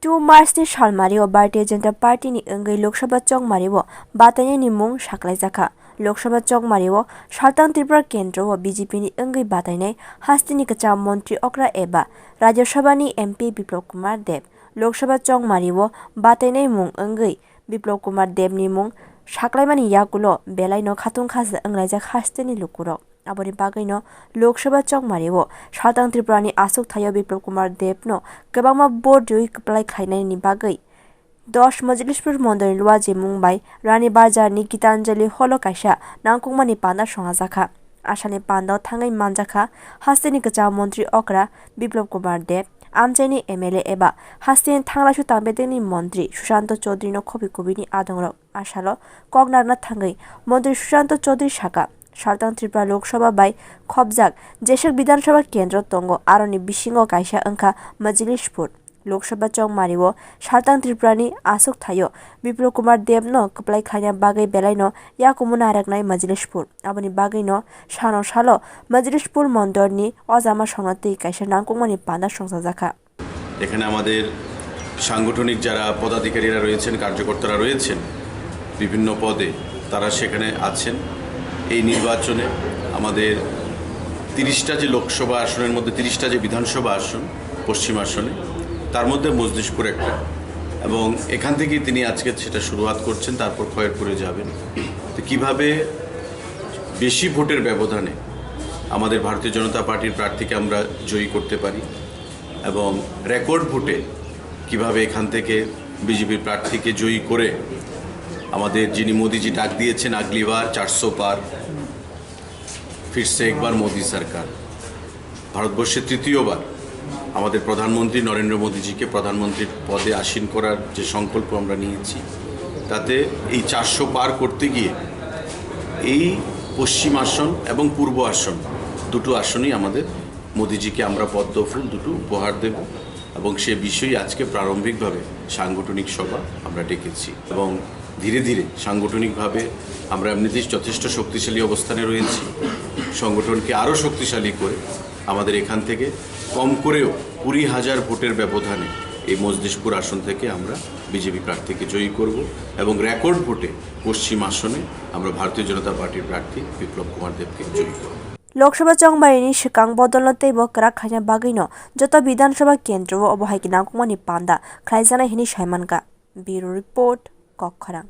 2 March Shalmario Bharatiya Janata Party ni Engai Lok Sabha Chongmario Batanya ni mung saklai jaka Lok Sabha Chongmario Saltang Tripura Kendra o BJP ni Engai Batainai Hastini Kacha Montri Okra Eba Rajya Sabha ni MP Biplop Kumar Deb Lok Sabha Chongmario Batainai mung Engai Biplop Kumar Deb ni mung saklaimani yakulo belai no khatung khas Engraijak Hastini Lukurok Aboni bagino Lok Sabha Chongmario Saltang Tripura ni Asuk Thayo Biplop Kumar Deb no Kabama board joi kaplai khainai ni bagai 10 Majlispur Mondori Luaji Mumbai Rani Bazar ni Gitanjali Holo Kaisa Nangkungmani Panda Songajaka Asani Panda Thangai Manjaka Hastini Kacha Montri Okra Biplop Kumar Deb Amchaini MLA eba Hastin Thanglashu Tambedeni Montri Sushanto Chaudhary no Khobi Kobini Adongrok Asalo Kognarna Thangai Montri Sushanto Chaudhary Shaka Saltang Tripura Lok Sabha bai Khobjak Jeshak Bidhan Sabha Kendra Tongo Aroni Bisingo Kaisa Angka Majlispur Lok Sabha Chongmario Saltang Tripura ni Asuk Thayo Biplop Kumar Deb no kaplai khaina bagai belai no yakumuna araknai Majlispur aboni bagai no sano salo Majlispur Mondor ni Ojama Sonati Kaisa Nangkungmani Panda Songsajaka এখানে আমাদের সাংগঠনিক যারা পদাধিকারীরা রয়েছেন কার্যকর্তারা রয়েছেন বিভিন্ন পদে তারা সেখানে আছেন এই নির্বাচনে আমাদের 30টা যে লোকসভা আসনের মধ্যে 30টা যে বিধানসভা আসন পশ্চিম আসনে তার মধ্যে মজলিশপুর একটা এবং এখান থেকেই তিনি আজকে সেটা শুরুয়াত করছেন তারপর খয়েরপুরে যাবেন তো কিভাবে বেশি ভোটের ব্যবধানে আমাদের ভারতীয় জনতা পার্টির প্রার্থীকে আমরা জয়ী করতে পারি এবং রেকর্ড ভোটে কিভাবে এখান থেকে বিজেপির প্রার্থীকে জয়ী করে আমাদের যিনি মোদিজি ডাক দিয়েছেন আগলি বার 400 পার फिर से एक बार मोदी सरकार ভারতবর্ষের তৃতীয়বার আমাদের প্রধানমন্ত্রী নরেন্দ্র মোদিজিকে প্রধানমন্ত্রীর পদে আসীন করার যে সংকল্প আমরা নিয়েছি তাতে এই 400 পার করতে গিয়ে এই পশ্চিম আসন এবং পূর্ব আসন দুটো আসনই আমাদের মোদিজিকে আমরা পদ্মফুল দুটো উপহার দেব এবং সে বিষয়ে আজকে প্রারম্ভিকভাবে সাংগঠনিক সভা আমরা ডেকেছি এবং ধীরে ধীরে সাংগঠনিকভাবে আমরা এমনিতেই যথেষ্ট শক্তিশালী অবস্থানে রয়েছি সংগঠনকে আরও শক্তিশালী করে আমাদের এখান থেকে কম করেও 20,000 ভোটের ব্যবধানে এই মজলিশপুর আসন থেকে আমরা বিজেপি প্রার্থীকে জয়ী করব এবং রেকর্ড ভোটে পশ্চিম আসনে আমরা ভারতীয় জনতা পার্টির প্রার্থী বিপ্লব কুমার দেবকে জয়ী করব লোকসভা চংবারিনি সিকাং বদলতে বকরা খাইনা বাগিনো যত বিধানসভা কেন্দ্র ও অবহাইকি নাংকুমানি পান্দা খাইজানা হিনি সাইমানকা ব্যুরো রিপোর্ট কক্ষরাং।